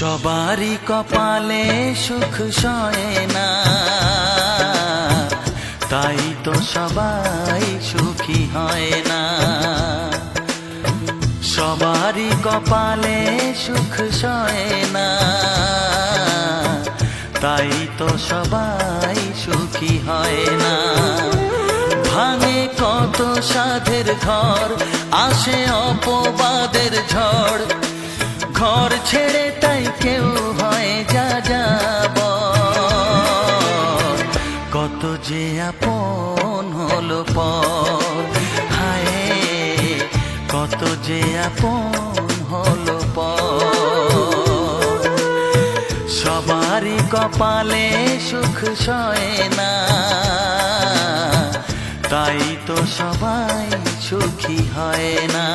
সবারই কপালে সুখ সয় না, তাই তো সবাই সুখী হয় না। সবারই কপালে সুখ সয় না, তাই তো সবাই সুখী হয় না। ভাঙে কত সাধের ঘর, আসে অপবাদের ঝড়, ঘর ছেড়ে তাই কেউ হয় যা যাব। কত যে আপন হলো পর, হায় কত যে আপন হলো পর। সবারই কপালে সুখ সয় না, তাই তো সবাই সুখী হয় না।